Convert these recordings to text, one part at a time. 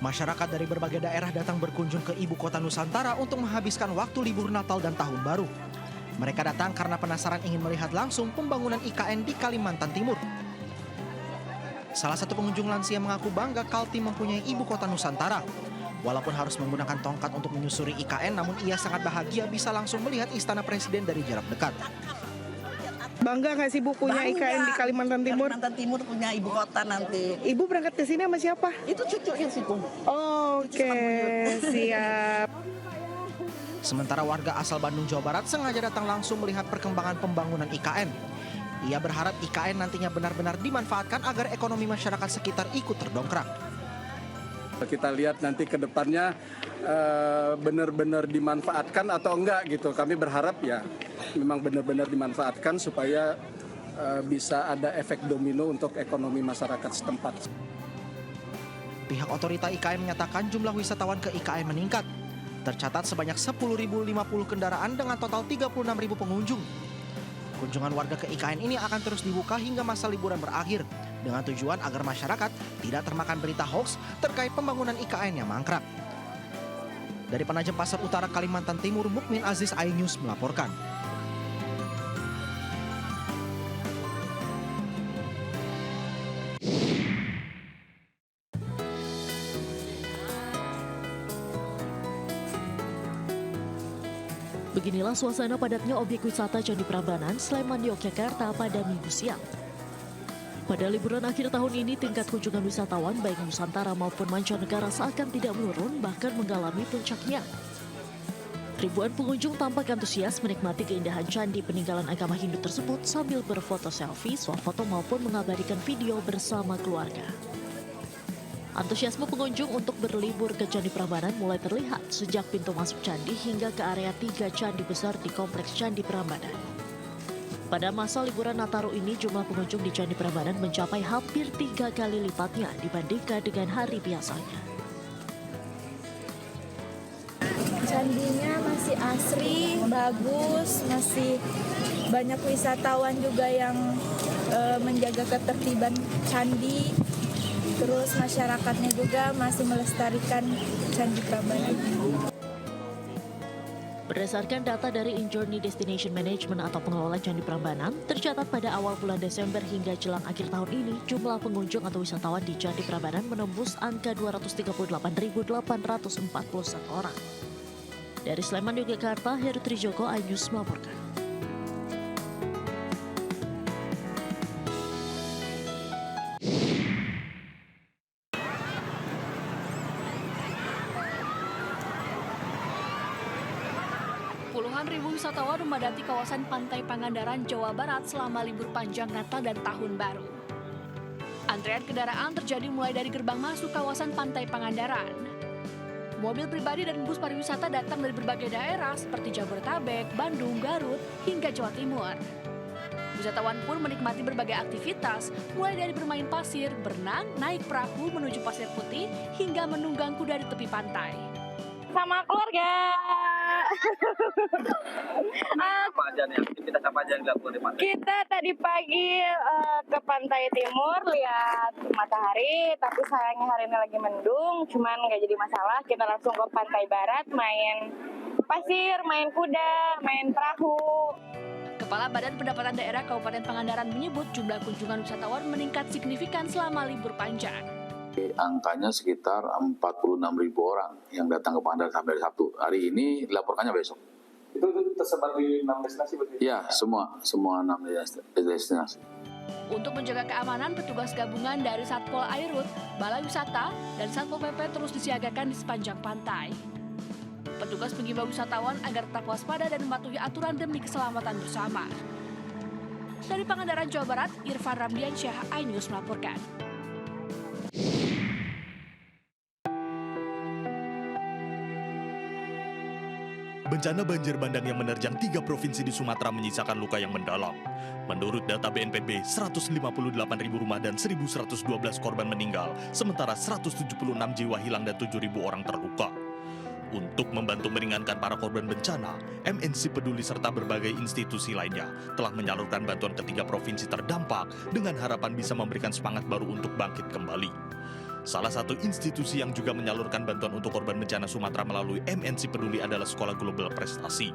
Masyarakat dari berbagai daerah datang berkunjung ke ibu kota Nusantara untuk menghabiskan waktu libur Natal dan Tahun Baru. Mereka datang karena penasaran ingin melihat langsung pembangunan IKN di Kalimantan Timur. Salah satu pengunjung lansia mengaku bangga Kaltim mempunyai ibu kota Nusantara. Walaupun harus menggunakan tongkat untuk menyusuri IKN, namun ia sangat bahagia bisa langsung melihat istana presiden dari jarak dekat. Bangga nggak sih Bu punya IKN di Kalimantan Timur? Kalimantan Timur punya ibu kota nanti. Ibu berangkat ke sini sama siapa? Itu cucunya situ. Oke, siap. Sementara warga asal Bandung, Jawa Barat sengaja datang langsung melihat perkembangan pembangunan IKN. Ia berharap IKN nantinya benar-benar dimanfaatkan agar ekonomi masyarakat sekitar ikut terdongkrak. Kita lihat nanti ke depannya benar-benar dimanfaatkan atau enggak gitu. Kami berharap ya memang benar-benar dimanfaatkan supaya bisa ada efek domino untuk ekonomi masyarakat setempat. Pihak otorita IKN menyatakan jumlah wisatawan ke IKN meningkat. Tercatat sebanyak 10.050 kendaraan dengan total 36.000 pengunjung. Kunjungan warga ke IKN ini akan terus dibuka hingga masa liburan berakhir, dengan tujuan agar masyarakat tidak termakan berita hoax terkait pembangunan IKN yang mangkrak. Dari Penajam Pasar Utara, Kalimantan Timur, Mukmin Aziz, iNews melaporkan. Beginilah suasana padatnya objek wisata Candi Prambanan, Sleman, Yogyakarta pada Minggu siang. Pada liburan akhir tahun ini, tingkat kunjungan wisatawan baik Nusantara maupun mancanegara seakan tidak menurun, bahkan mengalami puncaknya. Ribuan pengunjung tampak antusias menikmati keindahan candi peninggalan agama Hindu tersebut sambil berfoto selfie, swafoto maupun mengabadikan video bersama keluarga. Antusiasme pengunjung untuk berlibur ke Candi Prambanan mulai terlihat sejak pintu masuk candi hingga ke area 3 candi besar di kompleks Candi Prambanan. Pada masa liburan Nataru ini, jumlah pengunjung di Candi Prambanan mencapai hampir 3 kali lipatnya dibandingkan dengan hari biasanya. Candinya masih asri, bagus, masih banyak wisatawan juga yang menjaga ketertiban candi. Terus masyarakatnya juga masih melestarikan Candi Prambanan. Berdasarkan data dari InJourney Destination Management atau pengelola Candi Prambanan, tercatat pada awal bulan Desember hingga jelang akhir tahun ini, jumlah pengunjung atau wisatawan di Candi Prambanan menembus angka 238.841 orang. Dari Sleman, Yogyakarta, Heru Trijoko, iNews melaporkan. Puluhan ribu wisatawan memadati kawasan Pantai Pangandaran, Jawa Barat selama libur panjang Natal dan Tahun Baru. Antrean kendaraan terjadi mulai dari gerbang masuk kawasan Pantai Pangandaran. Mobil pribadi dan bus pariwisata datang dari berbagai daerah seperti Jabodetabek, Bandung, Garut, hingga Jawa Timur. Wisatawan pun menikmati berbagai aktivitas, mulai dari bermain pasir, berenang, naik perahu menuju pasir putih, hingga menunggang kuda di tepi pantai. Sama keluarga. Apa aja nih, aktivitas apa aja yang dilakukan di pantai? Kita tadi pagi ke Pantai Timur lihat matahari, tapi sayangnya hari ini lagi mendung, cuman nggak jadi masalah. Kita langsung ke Pantai Barat, main pasir, main kuda, main perahu. Kepala Badan Pendapatan Daerah Kabupaten Pangandaran menyebut jumlah kunjungan wisatawan meningkat signifikan selama libur panjang. Angkanya sekitar 46.000 orang yang datang ke Pangandaran sampai Sabtu. Hari ini dilaporkannya besok. Itu tersebar di 6 destinasi berarti? Ya, semua 6 destinasi. Untuk menjaga keamanan, petugas gabungan dari Satpol Airut, Balai Wisata, dan Satpol PP terus disiagakan di sepanjang pantai. Petugas mengimbau wisatawan agar tetap waspada dan mematuhi aturan demi keselamatan bersama. Dari Pangandaran, Jawa Barat, Irfan Ramdiansyah, iNews melaporkan. Bencana banjir bandang yang menerjang 3 provinsi di Sumatera menyisakan luka yang mendalam. Menurut data BNPB, 158.000 rumah dan 1.112 korban meninggal, sementara 176 jiwa hilang dan 7.000 orang terluka. Untuk membantu meringankan para korban bencana, MNC Peduli serta berbagai institusi lainnya telah menyalurkan bantuan ke 3 provinsi terdampak dengan harapan bisa memberikan semangat baru untuk bangkit kembali. Salah satu institusi yang juga menyalurkan bantuan untuk korban bencana Sumatera melalui MNC Peduli adalah Sekolah Global Prestasi.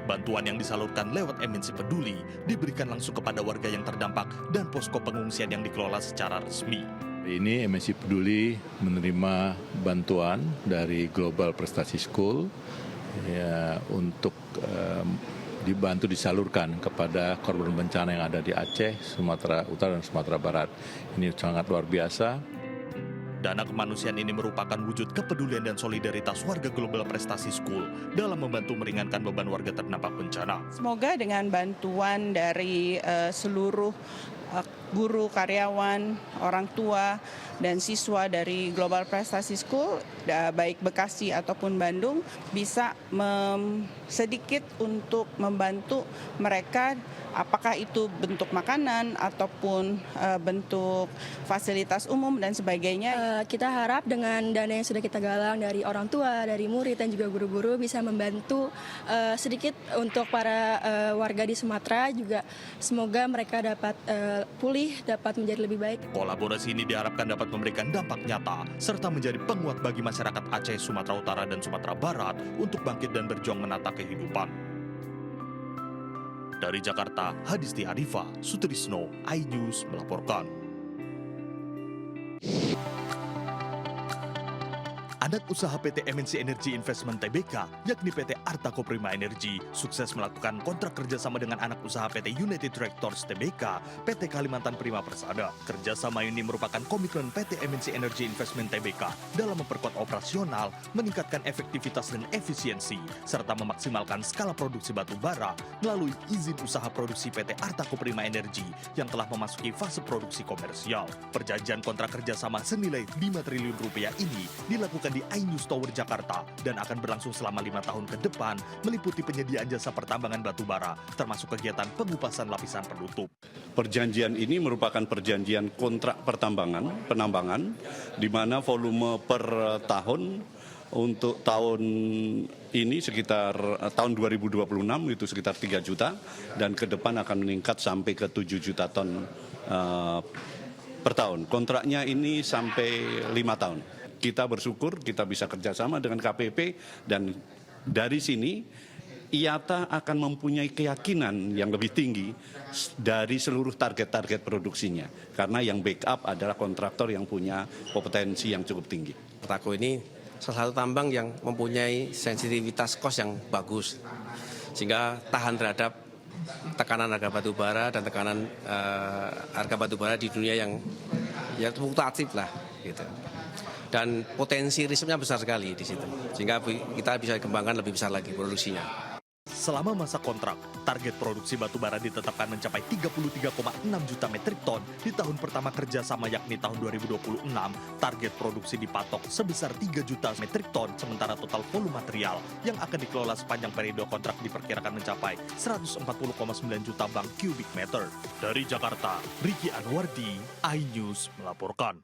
Bantuan yang disalurkan lewat MNC Peduli diberikan langsung kepada warga yang terdampak dan posko pengungsian yang dikelola secara resmi. Ini MNC Peduli menerima bantuan dari Global Prestasi School ya, untuk dibantu disalurkan kepada korban bencana yang ada di Aceh, Sumatera Utara, dan Sumatera Barat. Ini sangat luar biasa. Dana kemanusiaan ini merupakan wujud kepedulian dan solidaritas warga Global Prestasi School dalam membantu meringankan beban warga terdampak bencana. Semoga dengan bantuan dari seluruh guru, karyawan, orang tua, dan siswa dari Global Prestasi School, baik Bekasi ataupun Bandung, bisa sedikit untuk membantu mereka, apakah itu bentuk makanan ataupun bentuk fasilitas umum dan sebagainya. Kita harap dengan dana yang sudah kita galang dari orang tua, dari murid, dan juga guru-guru bisa membantu sedikit untuk para warga di Sumatera juga. Semoga mereka dapat pulih, dapat menjadi lebih baik. Kolaborasi ini diharapkan dapat memberikan dampak nyata serta menjadi penguat bagi masyarakat Aceh, Sumatera Utara, dan Sumatera Barat untuk bangkit dan berjuang menata kehidupan. Dari Jakarta, Hadisti Harifa, Sutrisno, iNews melaporkan. Anak usaha PT MNC Energy Investment Tbk, yakni PT Arta Koprima Energy, sukses melakukan kontrak kerjasama dengan anak usaha PT United Tractors Tbk, PT Kalimantan Prima Persada. Kerjasama ini merupakan komitmen PT MNC Energy Investment Tbk dalam memperkuat operasional, meningkatkan efektivitas dan efisiensi, serta memaksimalkan skala produksi batu bara melalui izin usaha produksi PT Arta Koprima Energy yang telah memasuki fase produksi komersial. Perjanjian kontrak kerjasama senilai 5 triliun rupiah ini dilakukan di iNews Tower Jakarta dan akan berlangsung selama 5 tahun ke depan, meliputi penyediaan jasa pertambangan batu bara, termasuk kegiatan pengupasan lapisan penutup. Perjanjian ini merupakan perjanjian kontrak penambangan, di mana volume per tahun untuk tahun ini sekitar tahun 2026 itu sekitar 3 juta, dan ke depan akan meningkat sampai ke 7 juta ton per tahun. Kontraknya ini sampai 5 tahun. Kita bersyukur kita bisa kerjasama dengan KPP, dan dari sini IATA akan mempunyai keyakinan yang lebih tinggi dari seluruh target-target produksinya. Karena yang backup adalah kontraktor yang punya kompetensi yang cukup tinggi. Artaco ini salah satu tambang yang mempunyai sensitivitas kos yang bagus, sehingga tahan terhadap tekanan harga batu bara dan tekanan harga batu bara di dunia yang fluktuatif lah gitu. Dan potensi risetnya besar sekali di situ, sehingga kita bisa kembangkan lebih besar lagi produksinya. Selama masa kontrak, target produksi batu bara ditetapkan mencapai 33,6 juta metrik ton di tahun pertama kerjasama, yakni tahun 2026. Target produksi dipatok sebesar 3 juta metrik ton, sementara total volume material yang akan dikelola sepanjang periode kontrak diperkirakan mencapai 140,9 juta bang kubik meter. Dari Jakarta, Ricky Anwardi, iNews melaporkan.